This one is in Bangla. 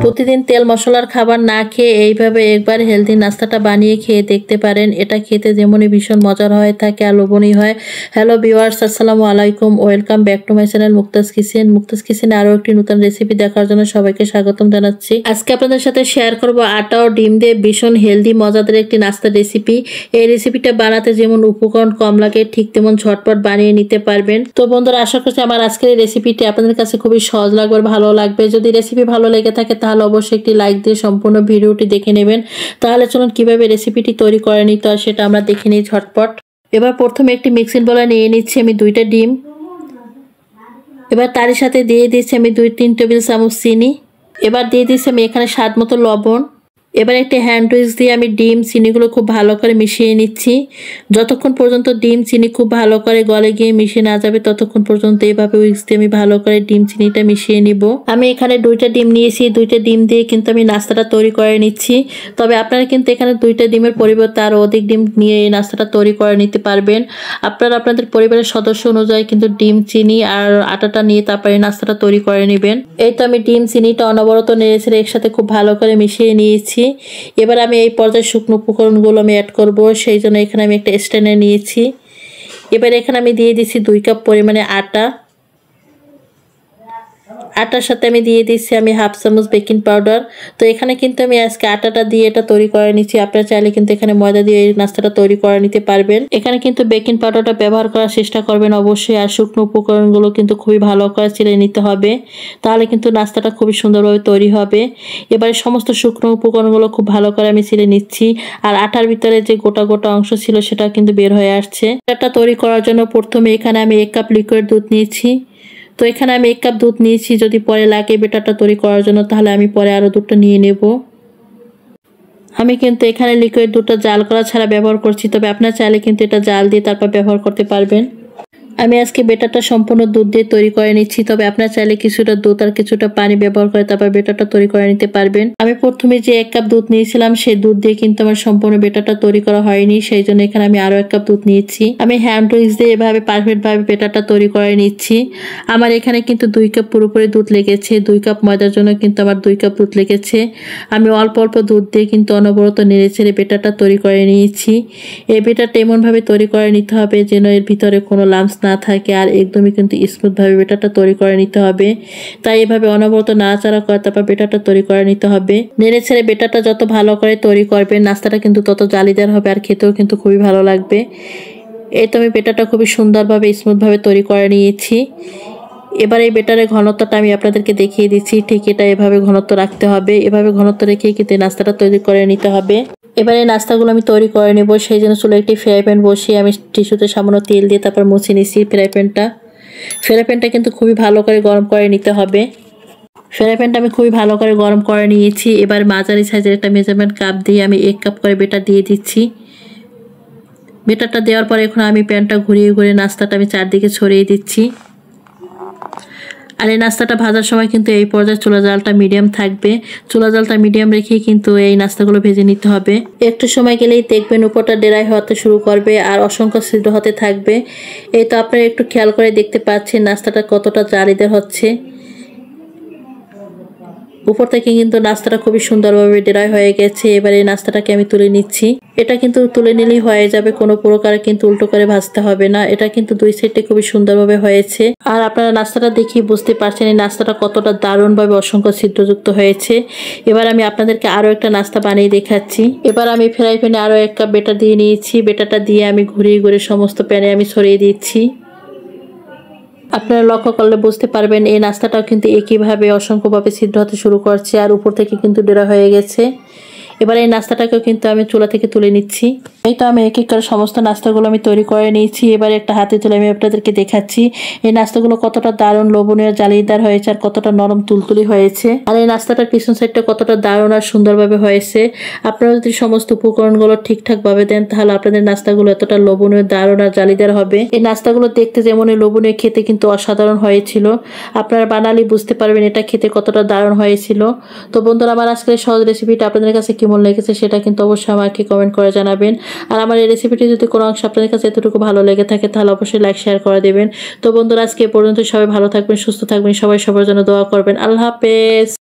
প্রতিদিন তেল মশলার খাবার না খেয়ে এইভাবে একবার হেলদি নাস্তাটা বানিয়ে খেয়ে দেখতে পারেন। এটা খেতে যেমনই ভীষণ মজার হয়ে থাকে আর লোভনীয় হয়। হ্যালো ভিউয়ার্স, আসসালামু আলাইকুম, welcome back to my channel Mukta's kitchen. Mukta's কিচেনে আরও একটি নতুন রেসিপি দেখার জন্য সবাইকে স্বাগতম জানাচ্ছি। আজকে আপনাদের সাথে শেয়ার করব আটা ও ডিম দিয়ে ভীষণ হেলদি মজাদার একটি নাস্তা রেসিপি। এই রেসিপিটা বানাতে যেমন উপকরণ কম লাগে ঠিক তেমন ঝটপট বানিয়ে নিতে পারবেন। তো বন্ধুরা, আশা করছি আমার আজকের এই রেসিপিটি আপনাদের কাছে খুবই সহজ লাগবে, ভালো লাগবে। যদি রেসিপি ভালো লেগে থাকে তাহলে অবশ্যই একটি লাইক দিয়ে সম্পূর্ণ ভিডিওটি দেখে নেবেন। তাহলে চলুন কিভাবে রেসিপিটি তৈরি করে নিতে হয় সেটা আমরা দেখে নিই ঝটপট। এবার প্রথমে একটি মিক্সিং বোলে নিয়ে নিচ্ছি আমি 2টা ডিম। এবার তারই সাথে দিয়ে দিচ্ছি আমি 2-3 টেবিল চামচ চিনি। এবার দিয়ে দিচ্ছি আমি এখানে স্বাদ মতো লবণ। এবার একটি হ্যান্ড উইক্স দিয়ে আমি ডিম চিনিগুলো খুব ভালো করে মিশিয়ে নিচ্ছি। যতক্ষণ পর্যন্ত ডিম চিনি খুব ভালো করে গলে গিয়ে মিশে না যাবে ততক্ষণ পর্যন্ত এইভাবে উইক্স দিয়ে আমি ভালো করে ডিম চিনিটা মিশিয়ে নিব। আমি এখানে 2টা ডিম নিয়েছি, 2টা ডিম দিয়ে কিন্তু আমি নাস্তাটা তৈরি করে নিচ্ছি। তবে আপনারা কিন্তু এখানে 2টা ডিমের পরিবর্তে আরও অধিক ডিম নিয়ে এই নাস্তাটা তৈরি করে নিতে পারবেন। আপনারা আপনাদের পরিবারের সদস্য অনুযায়ী কিন্তু ডিম চিনি আর আটাটা নিয়ে তারপরে নাস্তাটা তৈরি করে নেবেন। এই তো আমি ডিম চিনিটা অনবরত নেড়েচেড়ে একসাথে খুব ভালো করে মিশিয়ে নিয়েছি। এবার আমি এই পর্যায়ে শুকনো উপকরণগুলো আমি অ্যাড করব, সেই জন্য এখানে আমি একটা স্ট্যান্ডার নিয়েছি। এবার এখানে আমি দিয়ে দিচ্ছি 2 কাপ পরিমাণে আটা। আটার সাথে আমি দিয়ে দিচ্ছি আমি হাফ চামচ বেকিং পাউডার। তো এখানে কিন্তু আমি আজকে আটাটা দিয়ে এটা তৈরি করে নিচ্ছি। আপনারা চাইলে কিন্তু এখানে ময়দা দিয়ে এই নাস্তাটা তৈরি করে নিতে পারবেন। এখানে কিন্তু বেকিং পাউডারটা ব্যবহার করার চেষ্টা করবেন অবশ্যই। আর শুকনো উপকরণগুলো কিন্তু খুবই ভালো করে চেলে নিতে হবে, তাহলে কিন্তু নাস্তাটা খুবই সুন্দরভাবে তৈরি হবে। এবারে সমস্ত শুকনো উপকরণগুলো খুব ভালো করে আমি চেলে নিচ্ছি। আর আটার ভিতরে যে গোটা গোটা অংশ ছিল সেটা কিন্তু বের হয়ে আসছে। এটা তৈরি করার জন্য প্রথমে এখানে আমি 1 কাপ লিকুইড দুধ নিয়েছি। তো এখানে আমি 1 কাপ দুধ নিয়েছি, যদি পরে লাগে বেটারটা তৈরি করার জন্য তাহলে আমি পরে আরও দুধটা নিয়ে নেব। আমি কিন্তু এখানে লিকুইড দুধটা জাল করা ছাড়া ব্যবহার করছি, তবে আপনারা চাইলে কিন্তু এটা জাল দিয়ে তারপর ব্যবহার করতে পারবেন। আমি আজকে বেটারটা সম্পূর্ণ দুধ দিয়ে তৈরি করে নিচ্ছি, তবে আপনারা চাইলে কিছুটা দুধ আর কিছুটা পানি ব্যবহার করে তারপর বেটারটা তৈরি করে নিতে পারবেন। আমি প্রথমে যে 1 কাপ দুধ নিয়েছিলাম সেই দুধ দিয়ে কিন্তু আমার সম্পূর্ণ বেটারটা তৈরি করা হয়নি, সেই জন্য এখানে আমি আরও 1 কাপ দুধ নিয়েছি। আমি হ্যান্ড উইক্স দিয়ে এভাবে পারফেক্টভাবে বেটারটা তৈরি করে নিচ্ছি। আমার এখানে কিন্তু 2 কাপ পুরোপুরি দুধ লেগেছে। 2 কাপ ময়দার জন্য কিন্তু আমার 2 কাপ দুধ লেগেছে। আমি অল্প অল্প দুধ দিয়ে কিন্তু অনবরত নেড়েচেড়ে বেটারটা তৈরি করে নিয়েছি। এই বেটারটা এমনভাবে তৈরি করে নিতে হবে যেন এর ভিতরে কোনো লাম্পস না থাকে আর একদমই কিন্তু স্মুথভাবে বেটারটা তৈরি করে নিতে হবে। তাই এভাবে অনবরত নাড়াচাড়া করে তারপর বেটারটা তৈরি করে নিতে হবে। নেড়ে ছেড়ে বেটারটা যত ভালো করে তৈরি করবেন নাস্তাটা কিন্তু তত জালিদার হবে আর খেতেও কিন্তু খুবই ভালো লাগবে। এই তো আমি বেটারটা খুবই সুন্দরভাবে স্মুথভাবে তৈরি করে নিয়েছি। এবার এই বেটারের ঘনত্বটা আমি আপনাদেরকে দেখিয়ে দিচ্ছি। ঠিক এটা এভাবে ঘনত্ব রাখতে হবে, এভাবে ঘনত্ব রেখেই কিন্তু নাস্তাটা তৈরি করে নিতে হবে। এবারে নাস্তাগুলো আমি তৈরি করে নেব, সেই জন্য চুলায় একটি ফ্রাই প্যান বসিয়ে আমি টিস্যুতে সামান্য তেল দিয়ে তারপর মুছে নিচ্ছি ফ্রাই প্যানটা কিন্তু খুবই ভালো করে গরম করে নিতে হবে। ফ্রাই প্যানটা আমি খুবই ভালো করে গরম করে নিয়েছি। এবার মাঝারি সাইজের একটা মেজারমেন্ট কাপ দিয়ে আমি 1 কাপ করে বেটার দিয়ে দিচ্ছি। বেটারটা দেওয়ার পরে এখন আমি প্যানটা ঘুরিয়ে ঘুরিয়ে নাস্তাটা আমি চারদিকে ছড়িয়ে দিচ্ছি। আর এই নাস্তাটা ভাজার সময় কিন্তু এই পর্যায়ে চুলা জালটা মিডিয়াম থাকবে। চুলা জালটা মিডিয়াম রেখেই কিন্তু এই নাস্তাগুলো ভেজে নিতে হবে। একটু সময় গেলেই দেখবেন উপরটা ড্রাই হতে শুরু করবে আর অসংখ্য ছিদ্র হতে থাকবে। এই তো আপনারা একটু খেয়াল করে দেখতে পাচ্ছেন নাস্তাটা কতটা জালিদার হচ্ছে। উপর থেকে কিন্তু নাস্তাটা খুবই সুন্দরভাবে ড্রাই হয়ে গেছে। এবার এই নাস্তাটাকে আমি তুলে নিচ্ছি। এটা কিন্তু তুলে নিলেই হয়ে যাবে, কোনো প্রকারে কিন্তু উল্টো করে ভাজতে হবে না। এটা কিন্তু 2 সাইডে খুবই সুন্দরভাবে হয়েছে। আর আপনারা নাস্তাটা দেখেই বুঝতে পারছেন এই নাস্তাটা কতটা দারুণভাবে অসংখ্য ছিদ্রযুক্ত হয়েছে। এবার আমি আপনাদেরকে আরও একটা নাস্তা বানিয়ে দেখাচ্ছি। এবার আমি ফ্রাই প্যানে আরও 1 কাপ বেটার দিয়ে নিয়েছি। বেটারটা দিয়ে আমি ঘুরিয়ে ঘুরিয়ে সমস্ত প্যানে আমি ছড়িয়ে দিচ্ছি। আপনারা লক্ষ্য করলে বুঝতে পারবেন এই নাস্তাটাও কিন্তু একইভাবে অসংখ্যভাবে ছিদ্র হতে শুরু করছে আর উপর থেকে কিন্তু ডেরা হয়ে গেছে। এবার এই নাস্তাটাকেও কিন্তু আমি চুলা থেকে তুলে নিচ্ছি। এই তো আমি এক এক করে সমস্ত নাস্তাগুলো আমি তৈরি করে নিয়েছি। এবার একটা হাতে তুলে আমি আপনাদেরকে দেখাচ্ছি এই নাস্তাগুলো কতটা দারুণ লোভনীয় জালিদার হয়েছে আর কতটা নরম তুলতুলি হয়েছে। আর এই নাস্তাটার পিছন সাইডটা কতটা দারুণ আর সুন্দরভাবে হয়েছে। আপনারা যদি সমস্ত উপকরণগুলো ঠিকঠাকভাবে দেন তাহলে আপনাদের নাস্তাগুলো এতটা লোভনীয়, দারুণ আর জালিদার হবে। এই নাস্তাগুলো দেখতে যেমনই লোভনীয়, খেতে কিন্তু অসাধারণ হয়েছিল। আপনারা বানালে বুঝতে পারবেন এটা খেতে কতটা দারুণ হয়েছিল। তো বন্ধুরা, আমার আজকের সহজ রেসিপিটা আপনাদের কাছে কেমন লেগেছে সেটা কিন্তু অবশ্যই আমাকে কমেন্ট করে জানাবেন। আর আমার এই রেসিপিটি যদি কোনো অংশ আপনাদের কাছে এতটুকু ভালো লেগে থাকে তাহলে অবশ্যই লাইক শেয়ার করে দেবেন। তো বন্ধুরা, আজকে এ পর্যন্ত। সবাই ভালো থাকবেন, সুস্থ থাকবেন, সবাই সবার জন্য দোয়া করবেন। আল্লাহ হাফেজ।